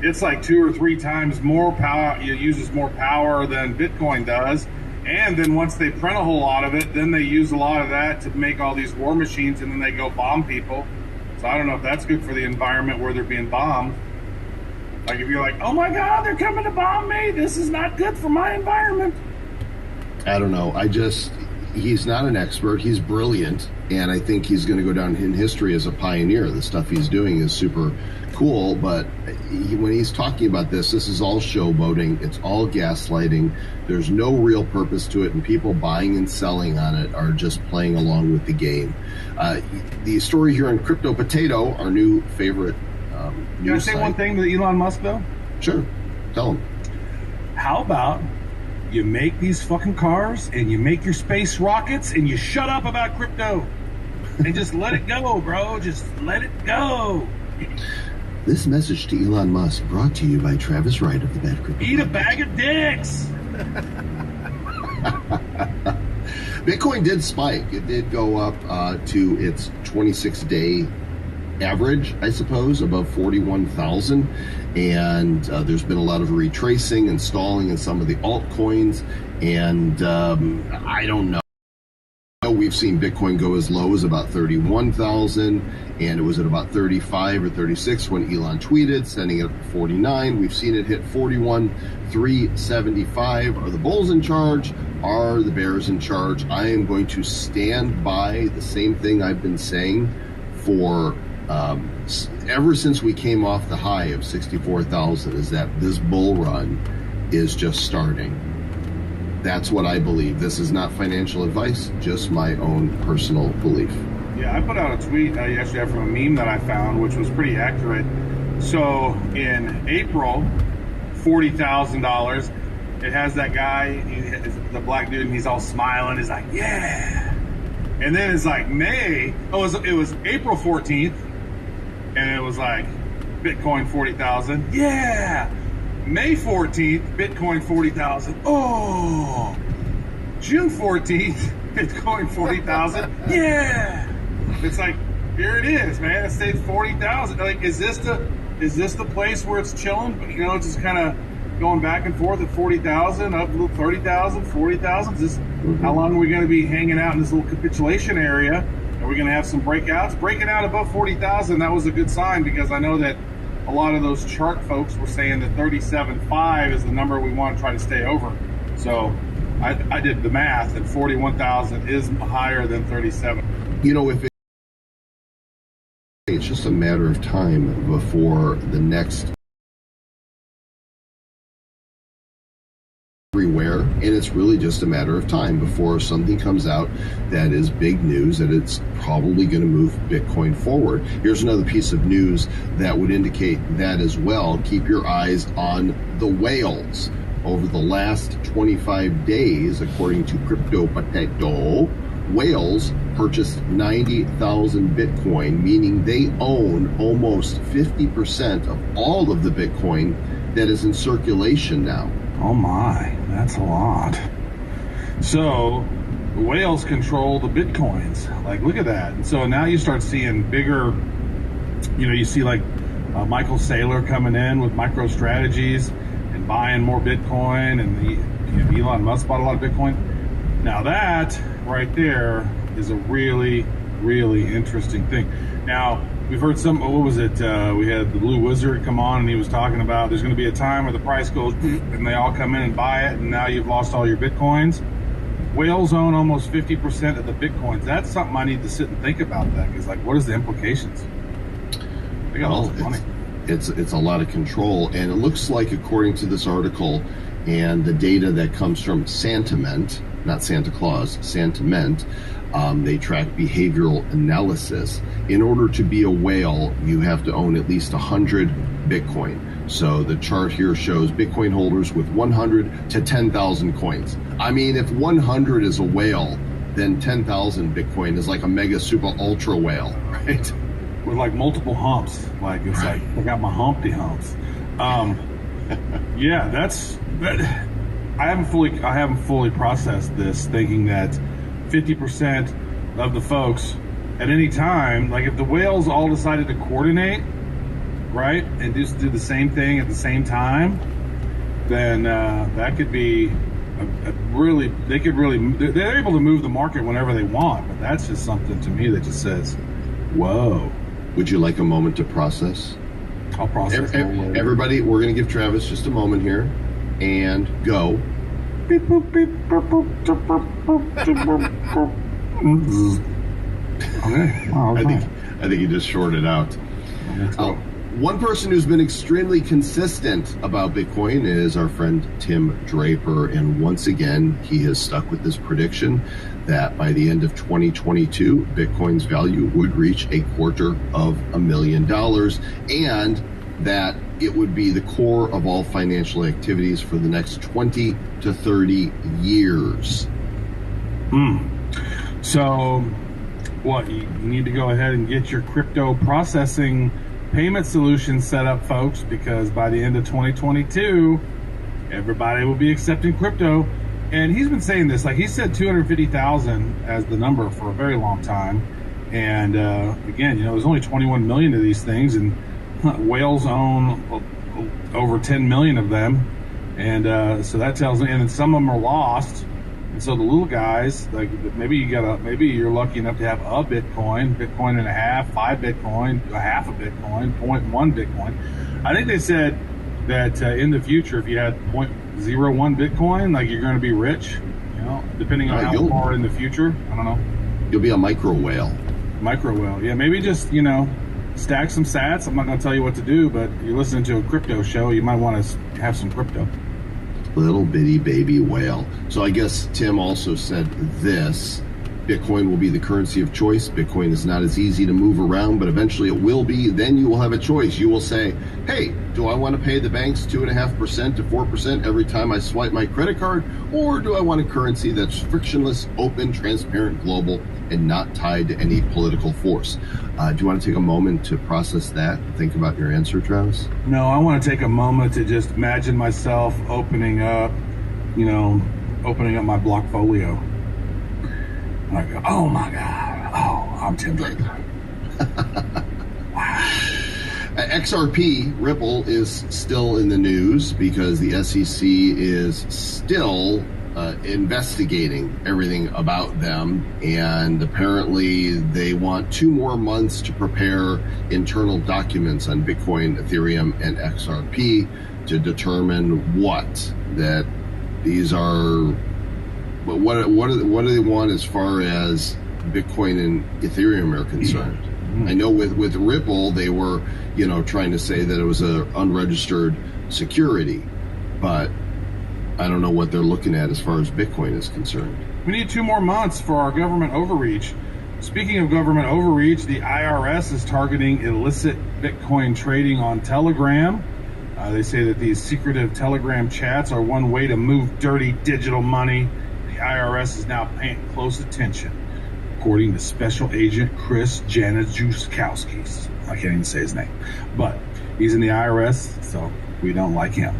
it's like 2 or 3 times more power. It uses more power than Bitcoin does. And then once they print a whole lot of it, then they use a lot of that to make all these war machines, and then they go bomb people. So I don't know if that's good for the environment where they're being bombed. Like if you're like, oh my God, they're coming to bomb me. This is not good for my environment. I don't know. He's not an expert. He's brilliant. And I think he's going to go down in history as a pioneer. The stuff he's doing is super cool. But when he's talking about this is all showboating. It's all gaslighting. There's no real purpose to it. And people buying and selling on it are just playing along with the game. The story here in Crypto Potato, our new favorite Can I say one thing to Elon Musk, though? Sure. Tell him. How about you make these fucking cars and you make your space rockets and you shut up about crypto and just let it go, bro. Just let it go. This message to Elon Musk brought to you by Travis Wright of the Bad Crypto. Eat a bag of dicks. Bitcoin did spike. It did go up to its 26-day average, I suppose, above 41,000. And there's been a lot of retracing and stalling in some of the altcoins. And I don't know. We've seen Bitcoin go as low as about 31,000, and it was at about 35 or 36 when Elon tweeted, sending it up to 49. We've seen it hit 41,375. Are the bulls in charge? Are the bears in charge? I am going to stand by the same thing I've been saying for ever since we came off the high of 64,000, is that this bull run is just starting. That's what I believe. This is not financial advice, just my own personal belief. Yeah, I put out a tweet yesterday from a meme that I found, which was pretty accurate. So in April, $40,000. It has that guy, the black dude, and he's all smiling. He's like, yeah. And then it's like May. Oh, it was April 14th, and it was like Bitcoin 40,000. Yeah. May 14th, Bitcoin 40,000. Oh. June 14th, Bitcoin 40,000. Yeah. It's like, here it is, man. It stayed 40,000. Like, is this the place where it's chilling? You know, it's just kind of going back and forth at 40,000, up to 30,000, 40,000. How long are we going to be hanging out in this little capitulation area? Are we going to have some breakouts? Breaking out above 40,000, that was a good sign, because I know that a lot of those chart folks were saying that 37.5 is the number we want to try to stay over. So I did the math, and 41,000 is higher than 37. You know, if it's just a matter of time before the next everywhere, and it's really just a matter of time before something comes out that is big news, that it's probably going to move Bitcoin forward. Here's another piece of news that would indicate that as well. Keep your eyes on the whales. Over the last 25 days, according to Crypto Potato, whales purchased 90,000 Bitcoin, meaning they own almost 50% of all of the Bitcoin that is in circulation now. Oh my, that's a lot. So the whales control the Bitcoins. Like, look at that. And so now you start seeing bigger, you see like Michael Saylor coming in with MicroStrategies and buying more Bitcoin, and Elon Musk bought a lot of Bitcoin. Now that right there is a really, really interesting thing. Now, we've heard what was it? We had the Blue Wizard come on, and he was talking about there's going to be a time where the price goes and they all come in and buy it, and now you've lost all your Bitcoins. Whales own almost 50% of the Bitcoins. That's something I need to sit and think about, that, because, like, what is the implications? They got lots of money. It's a lot of control, and it looks like, according to this article and the data that comes from Santiment, not Santa Claus, Santiment, they track behavioral analysis. In order to be a whale, you have to own at least 100 Bitcoin. So the chart here shows Bitcoin holders with 100 to 10,000 coins. I mean, if 100 is a whale, then 10,000 Bitcoin is like a mega super ultra whale, right? With like multiple humps. Like, it's right. Like, I got my Humpty Humps. Yeah, I haven't fully processed this, thinking that 50% of the folks at any time, like if the whales all decided to coordinate, right, and just do the same thing at the same time, then that could be they're able to move the market whenever they want. But that's just something to me that just says, whoa. Would you like a moment to process? I'll process. Everybody, we're going to give Travis just a moment here and go. Beep, boop, beep, boop, boop, boop, boop, boop, boop. Okay. Wow, I think you just shorted out. One person who's been extremely consistent about Bitcoin is our friend Tim Draper. And once again, he has stuck with this prediction that by the end of 2022, Bitcoin's value would reach $250,000 and that it would be the core of all financial activities for the next 20 to 30 years. So, what, you need to go ahead and get your crypto processing payment solution set up, folks, because by the end of 2022, everybody will be accepting crypto. And he's been saying this, like he said 250,000 as the number for a very long time. And again, there's only 21 million of these things, and whales own over 10 million of them. And so that tells me, and then some of them are lost. And so the little guys, like maybe you're lucky enough to have a Bitcoin and a half, 5 Bitcoin, a half a Bitcoin, 0.1 Bitcoin. I think they said that in the future, if you had 0.01 Bitcoin, like you're going to be rich, depending on how far in the future. I don't know. You'll be a micro whale. Yeah. Maybe just, stack some sats. I'm not going to tell you what to do, but you're listening to a crypto show. You might want to have some crypto. Little bitty baby whale. So I guess Tim also said this: Bitcoin will be the currency of choice. Bitcoin is not as easy to move around, but eventually it will be. Then you will have a choice. You will say, hey, do I want to pay the banks 2.5% to 4% every time I swipe my credit card? Or do I want a currency that's frictionless, open, transparent, global, and not tied to any political force? Do you want to take a moment to process that? Think about your answer, Travis? No, I want to take a moment to just imagine myself opening up my Blockfolio. And I go, oh my God, I'm Tim Draper. Wow. XRP, Ripple, is still in the news because the SEC is still investigating everything about them, and apparently they want 2 more months to prepare internal documents on Bitcoin, Ethereum, and XRP to determine that these are. But what do they want as far as Bitcoin and Ethereum are concerned? I know with Ripple they were trying to say that it was a unregistered security, but I don't know what they're looking at as far as Bitcoin is concerned. We need 2 more months for our government overreach. Speaking of government overreach, the IRS is targeting illicit Bitcoin trading on Telegram. They say that these secretive Telegram chats are one way to move dirty digital money. The IRS is now paying close attention, according to Special Agent Chris Januszkowski. I can't even say his name, but he's in the IRS, so we don't like him.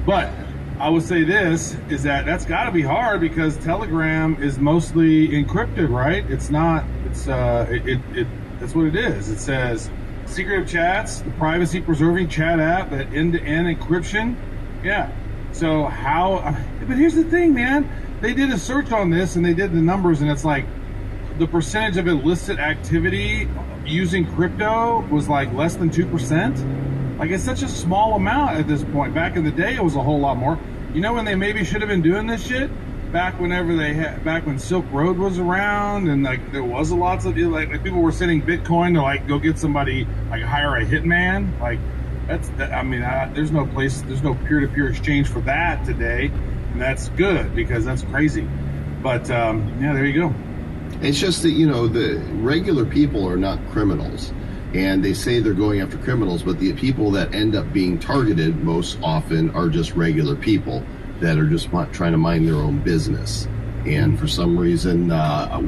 But I would say this is that's got to be hard because Telegram is mostly encrypted, right? It's not. It's that's what it is. It says secretive chats, the privacy preserving chat app, that end-to-end encryption. Yeah. So how? But here's the thing, man. They did a search on this and they did the numbers, and it's like the percentage of illicit activity using crypto was like less than 2%. Like, it's such a small amount at this point. Back in the day, it was a whole lot more. When they maybe should have been doing this shit? Back when Silk Road was around, and like there was a lots of like people were sending Bitcoin to like go get somebody, like hire a hitman. Like there's no peer-to-peer exchange for that today, and that's good because that's crazy. But there you go. It's just that the regular people are not criminals. And they say they're going after criminals, but the people that end up being targeted most often are just regular people that are just trying to mind their own business. And for some reason,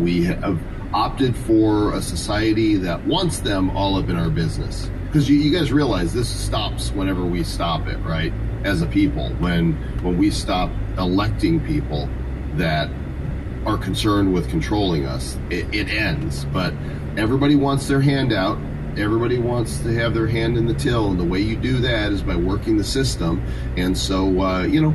we have opted for a society that wants them all up in our business. Because you guys realize this stops whenever we stop it, right? As a people, when we stop electing people that are concerned with controlling us, it ends. But everybody wants their handout. Everybody wants to have their hand in the till, and the way you do that is by working the system. And so,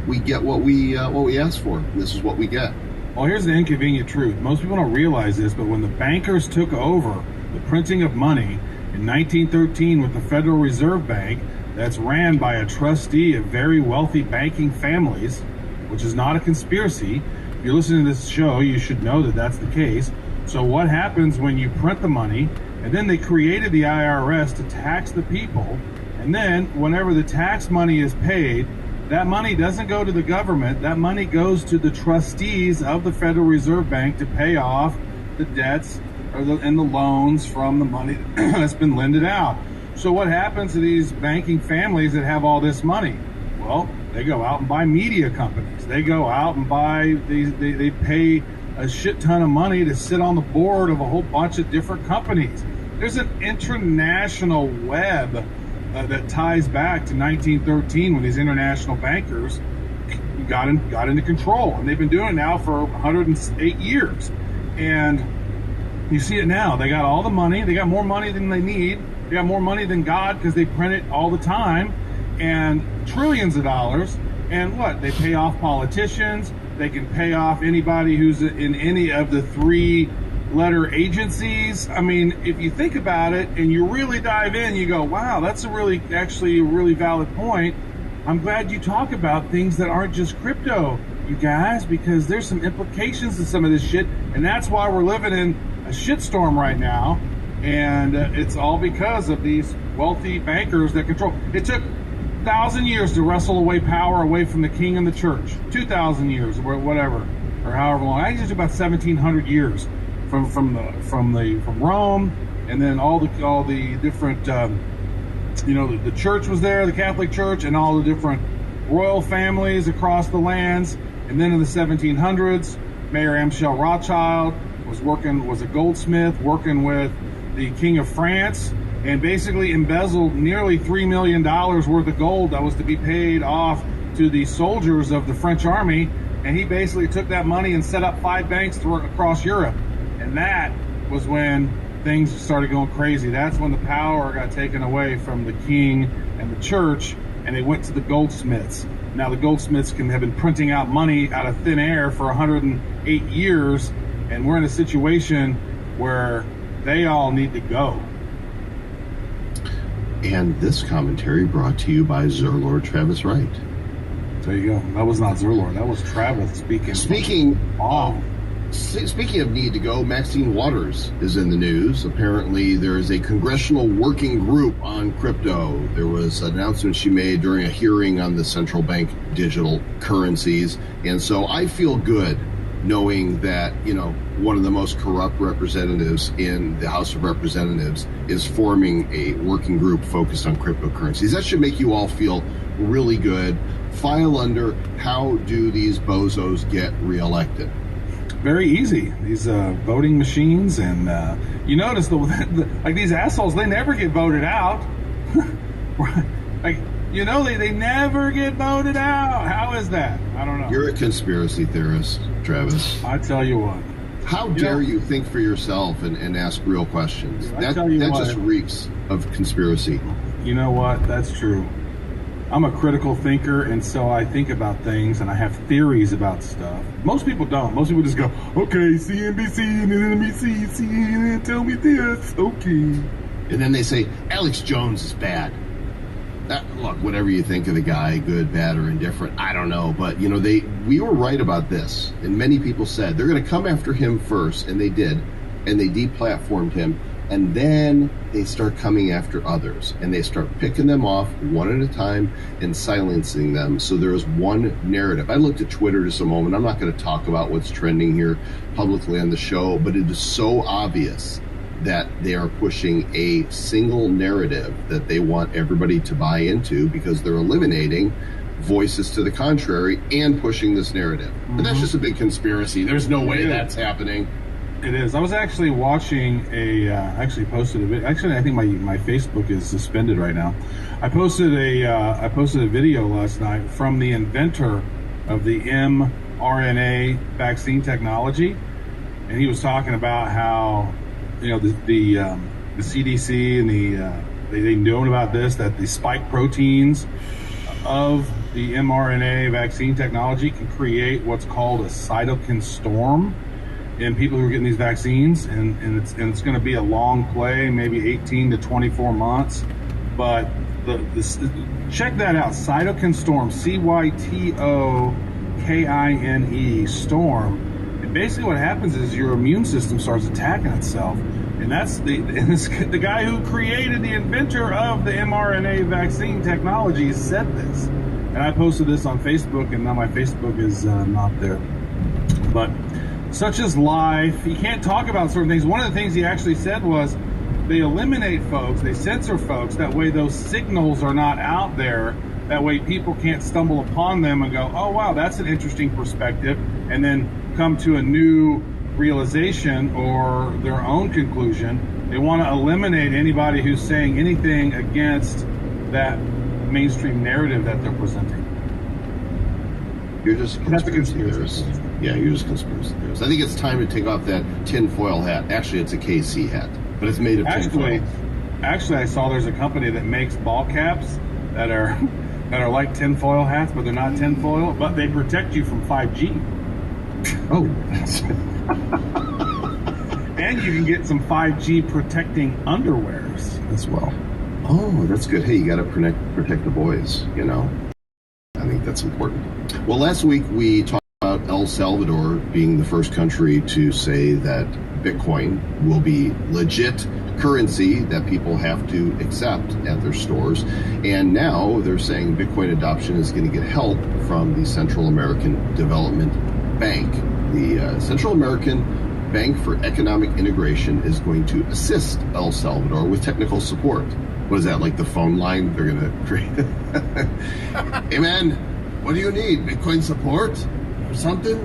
we get what we ask for. And this is what we get. Well, here's the inconvenient truth. Most people don't realize this, but when the bankers took over the printing of money in 1913 with the Federal Reserve Bank, that's ran by a trustee of very wealthy banking families, which is not a conspiracy. If you're listening to this show, you should know that that's the case. So what happens when you print the money, and then they created the IRS to tax the people, and then whenever the tax money is paid, that money doesn't go to the government. That money goes to the trustees of the Federal Reserve Bank to pay off the debts and the loans from the money that's been lended out. So what happens to these banking families that have all this money? Well, they go out and buy media companies. They go out and buy these. They pay a shit ton of money to sit on the board of a whole bunch of different companies. There's an international web that ties back to 1913 when these international bankers got into control, and they've been doing it now for 108 years. And you see it now. They got all the money. They got more money than they need. They got more money than God because they print it all the time, and trillions of dollars. And what? They pay off politicians. They can pay off anybody who's in any of the 3-letter agencies. I mean, if you think about it and you really dive in, you go, wow, that's actually a really valid point. I'm glad you talk about things that aren't just crypto, you guys, because there's some implications to some of this shit. And that's why we're living in a shitstorm right now. And it's all because of these wealthy bankers that control. It took 1,000 years to wrestle away power away from the king and the church. 2,000 years, or whatever, or however long. I think it's about 1,700 years from Rome, and then all the different, the church was there, the Catholic Church, and all the different royal families across the lands. And then in the 1700s, Mayor Amschel Rothschild was a goldsmith working with the King of France, and basically embezzled nearly $3 million worth of gold that was to be paid off to the soldiers of the French army. And he basically took that money and set up 5 banks across Europe. And that was when things started going crazy. That's when the power got taken away from the king and the church, and they went to the goldsmiths. Now the goldsmiths have been printing out money out of thin air for 108 years, and we're in a situation where they all need to go. And this commentary brought to you by Zerlord Travis Wright. There you go. That was not Zerlord. That was Travis speaking. Speaking of need to go, Maxine Waters is in the news. Apparently, there is a congressional working group on crypto. There was an announcement she made during a hearing on the central bank digital currencies. And so I feel good knowing that, one of the most corrupt representatives in the House of Representatives is forming a working group focused on cryptocurrencies. That should make you all feel really good. File under, how do these bozos get reelected? Very easy. These voting machines, and you notice like these assholes, they never get voted out. They never get voted out. How is that? I don't know. You're a conspiracy theorist, Travis. I tell you what. How dare you think for yourself and ask real questions? That just reeks of conspiracy. You know what? That's true. I'm a critical thinker, and so I think about things, and I have theories about stuff. Most people don't. Most people just go, okay, CNBC and NBC, CNN, tell me this, okay. And then they say, Alex Jones is bad. Look, whatever you think of the guy, good, bad, or indifferent, I don't know. But, we were right about this. And many people said they're going to come after him first, and they did. And they deplatformed him. And then they start coming after others. And they start picking them off one at a time and silencing them. So there is one narrative. I looked at Twitter just a moment. I'm not going to talk about what's trending here publicly on the show, but it is so obvious that they are pushing a single narrative that they want everybody to buy into, because they're eliminating voices to the contrary and pushing this narrative. But that's just a big conspiracy. There's no way that's happening. It is. I was actually watching actually posted a video. Actually, I think my Facebook is suspended right now. I posted a video last night from the inventor of the mRNA vaccine technology, and he was talking about how the the CDC and they knew about this, that the spike proteins of the mRNA vaccine technology can create what's called a cytokine storm in people who are getting these vaccines, and it's going to be a long play, maybe 18 to 24 months. But check that out, cytokine storm, CYTOKINE storm. And basically, what happens is your immune system starts attacking itself, and that's the guy who created, the inventor of the mRNA vaccine technology said this. And I posted this on Facebook, and now my Facebook is not there. But such is life. You can't talk about certain things. One of the things he actually said was they eliminate folks, they censor folks. That way those signals are not out there. That way people can't stumble upon them and go, oh, wow, that's an interesting perspective, and then come to a new realization or their own conclusion. They want to eliminate anybody who's saying anything against that mainstream narrative that they're presenting. You're just a conspiracy theorist. Yeah, you're just a conspiracy theorist. I think it's time to take off that tinfoil hat. Actually, it's a KC hat, but it's made of tinfoil. Actually, I saw there's a company that makes ball caps that are like tinfoil hats, but they're not tinfoil, but they protect you from 5G. Oh. And you can get some 5G protecting underwears as well. Oh, that's good. Hey, you got to protect the boys, you know. I think that's important. Well, last week we talked about El Salvador being the first country to say that Bitcoin will be legit currency that people have to accept at their stores. And now they're saying Bitcoin adoption is going to get help from the Central American Development Bank. The Central American Bank for Economic Integration is going to assist El Salvador with technical support. What is that, like the phone line they're going to create? Hey man, what do you need? Bitcoin support or something?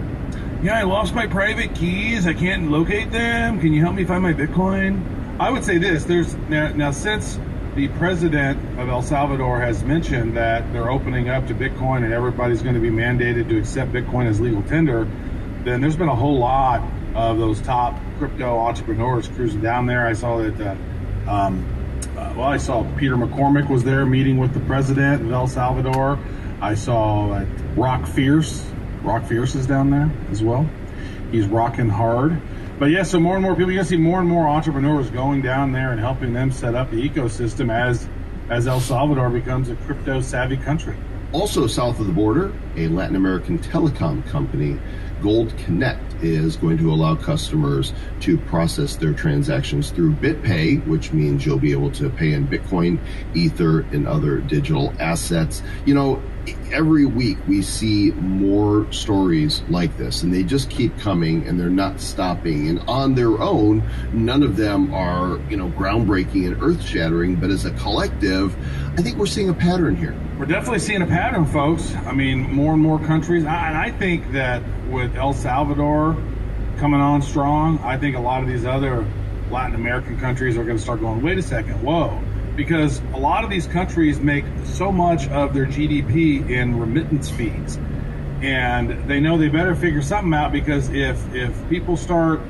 Yeah, I lost my private keys. I can't locate them. Can you help me find my Bitcoin? I would say this. Now since the president of El Salvador has mentioned that they're opening up to Bitcoin and everybody's going to be mandated to accept Bitcoin as legal tender, then there's been a whole lot of those top crypto entrepreneurs cruising down there. I saw that I saw Peter McCormick was there meeting with the president of El Salvador. I saw Rock Fierce. Rock Fierce is down there as well. He's rocking hard. But yeah, so more and more people, you're going to see more and more entrepreneurs going down there and helping them set up the ecosystem as El Salvador becomes a crypto savvy country. Also south of the border, a Latin American telecom company, Gold Connect, is going to allow customers to process their transactions through BitPay, which means you'll be able to pay in Bitcoin, Ether, and other digital assets. You know, every week we see more stories like this, and they just keep coming, and they're not stopping. And on their own, none of them are, groundbreaking and earth-shattering, but as a collective, I think we're seeing a pattern here. We're definitely seeing a pattern, folks. I mean, more and more countries, and I think that with El Salvador coming on strong, I think a lot of these other Latin American countries are going to start going, wait a second, whoa. Because a lot of these countries make so much of their GDP in remittance fees. And they know they better figure something out, because if people start,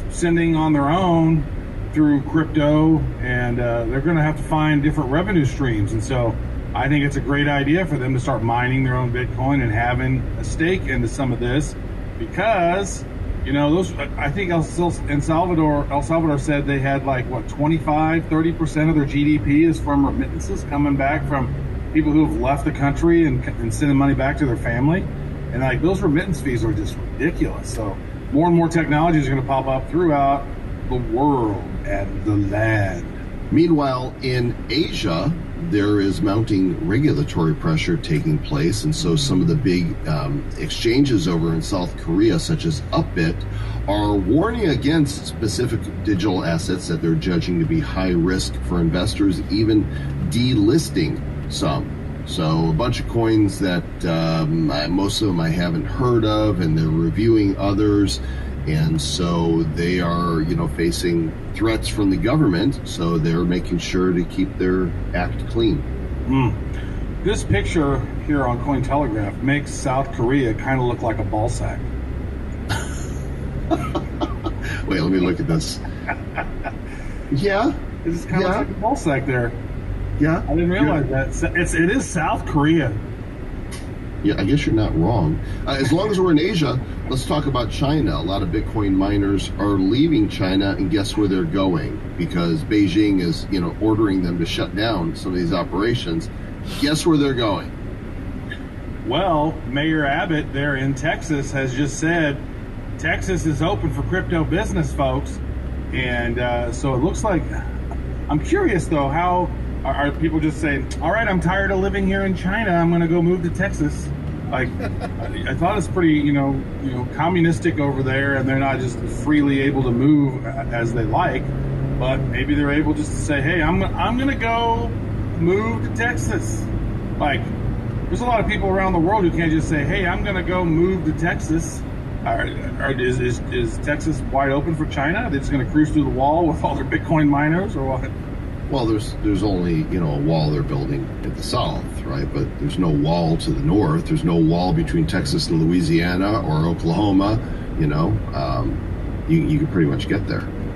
sending on their own through crypto, and they're going to have to find different revenue streams. And so I think it's a great idea for them to start mining their own Bitcoin and having a stake into some of this, because I think El Salvador said they had 25-30% of their GDP is from remittances coming back from people who have left the country and sending money back to their family. And those remittance fees are just ridiculous. So more and more technologies are going to pop up throughout the world and the land. Meanwhile, in Asia, there is mounting regulatory pressure taking place, and so some of the big exchanges over in South Korea, such as Upbit, are warning against specific digital assets that they're judging to be high risk for investors, even delisting some. So a bunch of coins that most of them I haven't heard of, and they're reviewing others. And so they are, facing threats from the government. So they're making sure to keep their act clean. This picture here on Cointelegraph makes South Korea kind of look like a ball sack. Wait, let me look at this. Yeah, It's kind of yeah, like a pulse there. yeah. I didn't realize that. It is South Korea. Yeah, I guess you're not wrong. As long as we're in Asia, let's talk about China. A lot of Bitcoin miners are leaving China, and guess where they're going? Because Beijing is, ordering them to shut down some of these operations. Guess where they're going? Well, Mayor Abbott there in Texas has just said Texas is open for crypto business, folks. And so it looks like, I'm curious though, how are people just saying, all right, I'm tired of living here in China, I'm going to go move to Texas? Like, I thought it's pretty, communistic over there, and they're not just freely able to move as they like. But maybe they're able just to say, hey, I'm going to go move to Texas. Like, there's a lot of people around the world who can't just say, hey, I'm going to go move to Texas. Is Texas wide open for China? They're just going to cruise through the wall with all their Bitcoin miners, or what? Well, there's only, a wall they're building at the south, right? But there's no wall to the north. There's no wall between Texas and Louisiana or Oklahoma. You could pretty much get there.